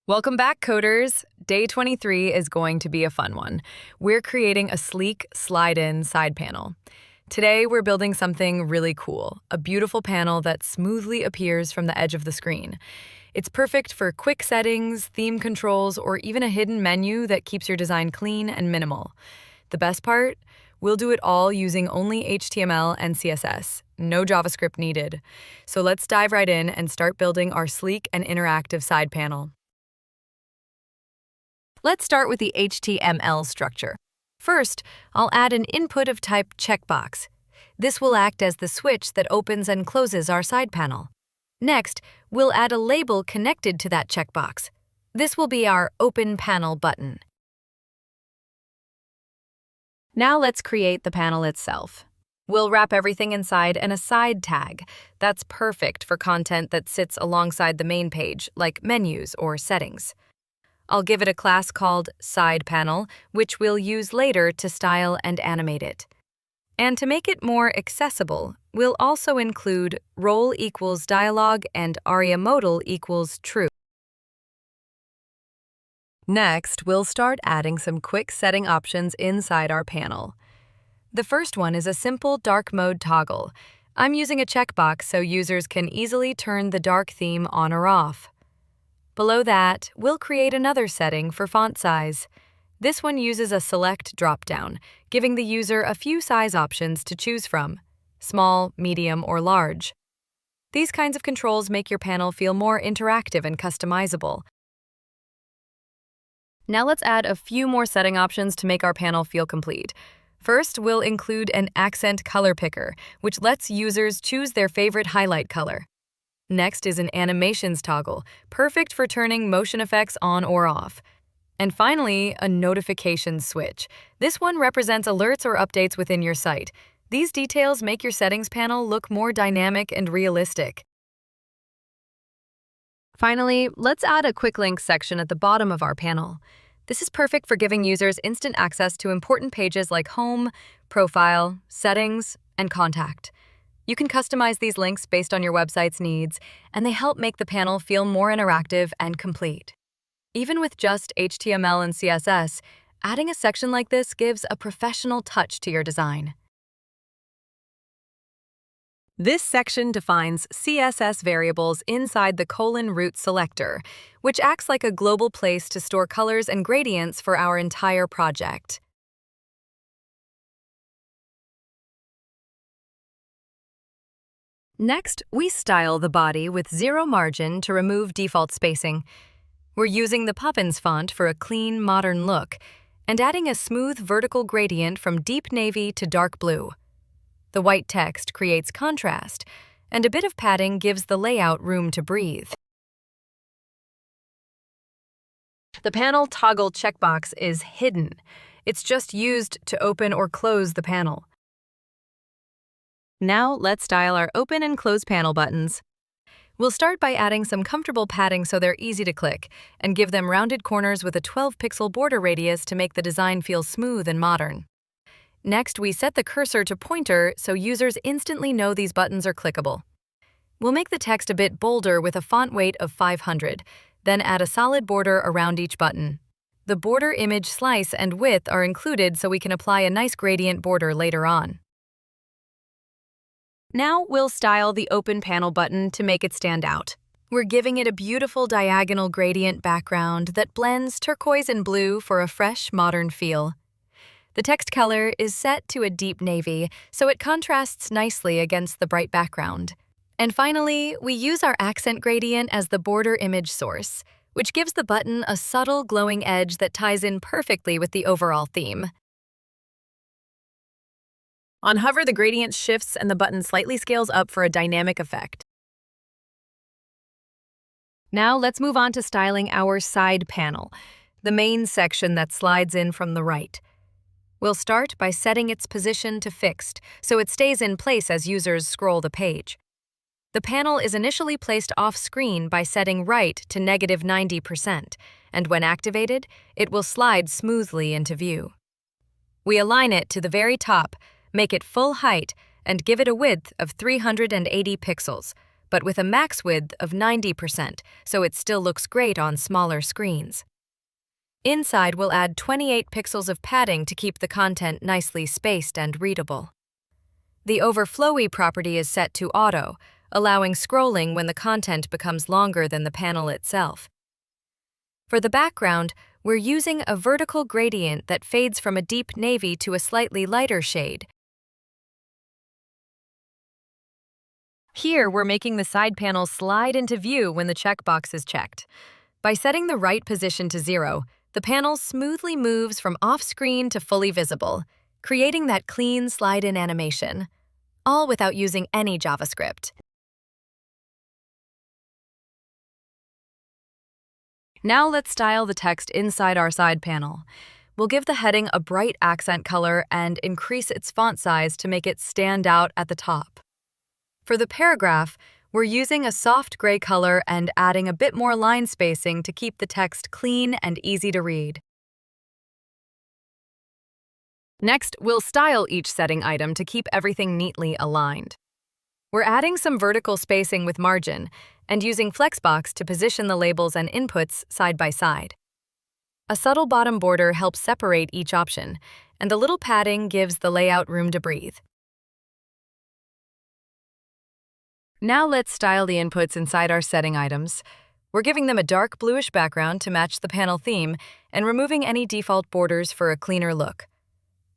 Welcome back, coders! Day 23 is going to be a fun one. We're creating a sleek slide-in side panel. Today, we're building something really cool, a beautiful panel that smoothly appears from the edge of the screen. It's perfect for quick settings, theme controls, or even a hidden menu that keeps your design clean and minimal. The best part? We'll do it all using only HTML and CSS. No JavaScript needed. So let's dive right in and start building our sleek and interactive side panel. Let's start with the HTML structure. First, I'll add an input of type checkbox. This will act as the switch that opens and closes our side panel. Next, we'll add a label connected to that checkbox. This will be our Open Panel button. Now let's create the panel itself. We'll wrap everything inside an aside tag. That's perfect for content that sits alongside the main page, like menus or settings. I'll give it a class called Side Panel, which we'll use later to style and animate it. And to make it more accessible, we'll also include role equals dialog and aria modal equals true. Next, we'll start adding some quick setting options inside our panel. The first one is a simple dark mode toggle. I'm using a checkbox so users can easily turn the dark theme on or off. Below that, we'll create another setting for font size. This one uses a select dropdown, giving the user a few size options to choose from: small, medium, or large. These kinds of controls make your panel feel more interactive and customizable. Now let's add a few more setting options to make our panel feel complete. First, we'll include an accent color picker, which lets users choose their favorite highlight color. Next is an animations toggle, perfect for turning motion effects on or off. And finally, a notifications switch. This one represents alerts or updates within your site. These details make your settings panel look more dynamic and realistic. Finally, let's add a quick links section at the bottom of our panel. This is perfect for giving users instant access to important pages like Home, Profile, Settings, and Contact. You can customize these links based on your website's needs, and they help make the panel feel more interactive and complete. Even with just HTML and CSS, adding a section like this gives a professional touch to your design. This section defines CSS variables inside the root selector, which acts like a global place to store colors and gradients for our entire project. Next, we style the body with zero margin to remove default spacing. We're using the Poppins font for a clean, modern look, and adding a smooth vertical gradient from deep navy to dark blue. The white text creates contrast, and a bit of padding gives the layout room to breathe. The panel toggle checkbox is hidden. It's just used to open or close the panel. Now let's style our open and close panel buttons. We'll start by adding some comfortable padding so they're easy to click, and give them rounded corners with a 12-pixel border radius to make the design feel smooth and modern. Next, we set the cursor to pointer so users instantly know these buttons are clickable. We'll make the text a bit bolder with a font weight of 500, then add a solid border around each button. The border image slice and width are included so we can apply a nice gradient border later on. Now we'll style the Open Panel button to make it stand out. We're giving it a beautiful diagonal gradient background that blends turquoise and blue for a fresh, modern feel. The text color is set to a deep navy, so it contrasts nicely against the bright background. And finally, we use our accent gradient as the border image source, which gives the button a subtle glowing edge that ties in perfectly with the overall theme. On hover, the gradient shifts and the button slightly scales up for a dynamic effect. Now let's move on to styling our side panel, the main section that slides in from the right. We'll start by setting its position to fixed, so it stays in place as users scroll the page. The panel is initially placed off-screen by setting right to -90%, and when activated, it will slide smoothly into view. We align it to the very top, make it full height, and give it a width of 380 pixels, but with a max width of 90%, so it still looks great on smaller screens. Inside, we'll add 28 pixels of padding to keep the content nicely spaced and readable. The overflowy property is set to auto, allowing scrolling when the content becomes longer than the panel itself. For the background, we're using a vertical gradient that fades from a deep navy to a slightly lighter shade. Here, we're making the side panel slide into view when the checkbox is checked. By setting the right position to 0, the panel smoothly moves from off-screen to fully visible, creating that clean slide-in animation, all without using any JavaScript. Now let's style the text inside our side panel. We'll give the heading a bright accent color and increase its font size to make it stand out at the top. For the paragraph, we're using a soft gray color and adding a bit more line spacing to keep the text clean and easy to read. Next, we'll style each setting item to keep everything neatly aligned. We're adding some vertical spacing with margin and using Flexbox to position the labels and inputs side by side. A subtle bottom border helps separate each option, and the little padding gives the layout room to breathe. Now let's style the inputs inside our setting items. We're giving them a dark bluish background to match the panel theme and removing any default borders for a cleaner look.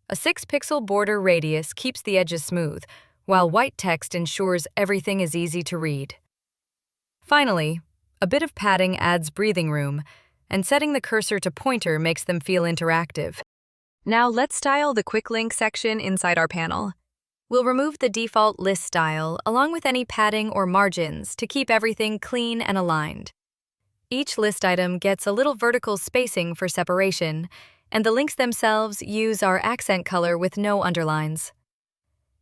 A 6-pixel border radius keeps the edges smooth, while white text ensures everything is easy to read. Finally, a bit of padding adds breathing room, and setting the cursor to pointer makes them feel interactive. Now let's style the quick link section inside our panel. We'll remove the default list style along with any padding or margins to keep everything clean and aligned. Each list item gets a little vertical spacing for separation, and the links themselves use our accent color with no underlines.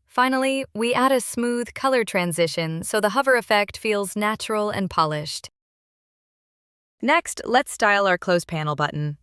Finally, we add a smooth color transition so the hover effect feels natural and polished. Next, let's style our close panel button.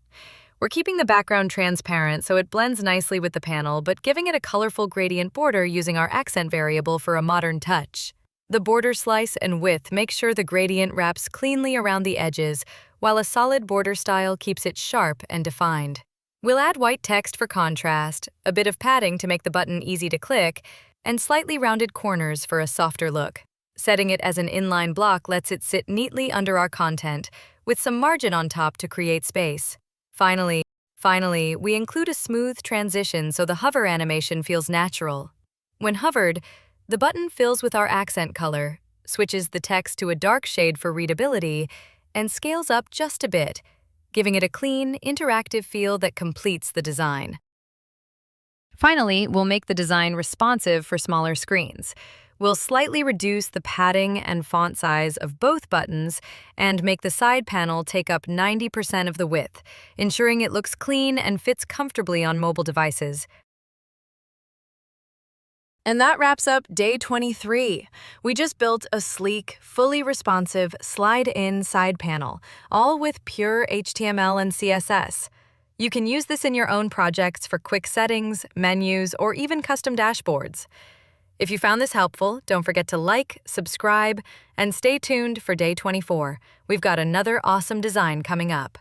We're keeping the background transparent so it blends nicely with the panel, but giving it a colorful gradient border using our accent variable for a modern touch. The border slice and width make sure the gradient wraps cleanly around the edges, while a solid border style keeps it sharp and defined. We'll add white text for contrast, a bit of padding to make the button easy to click, and slightly rounded corners for a softer look. Setting it as an inline block lets it sit neatly under our content, with some margin on top to create space. Finally, we include a smooth transition so the hover animation feels natural. When hovered, the button fills with our accent color, switches the text to a dark shade for readability, and scales up just a bit, giving it a clean, interactive feel that completes the design. Finally, we'll make the design responsive for smaller screens. We'll slightly reduce the padding and font size of both buttons and make the side panel take up 90% of the width, ensuring it looks clean and fits comfortably on mobile devices. And that wraps up day 23. We just built a sleek, fully responsive, slide-in side panel, all with pure HTML and CSS. You can use this in your own projects for quick settings, menus, or even custom dashboards. If you found this helpful, don't forget to like, subscribe, and stay tuned for day 24. We've got another awesome design coming up.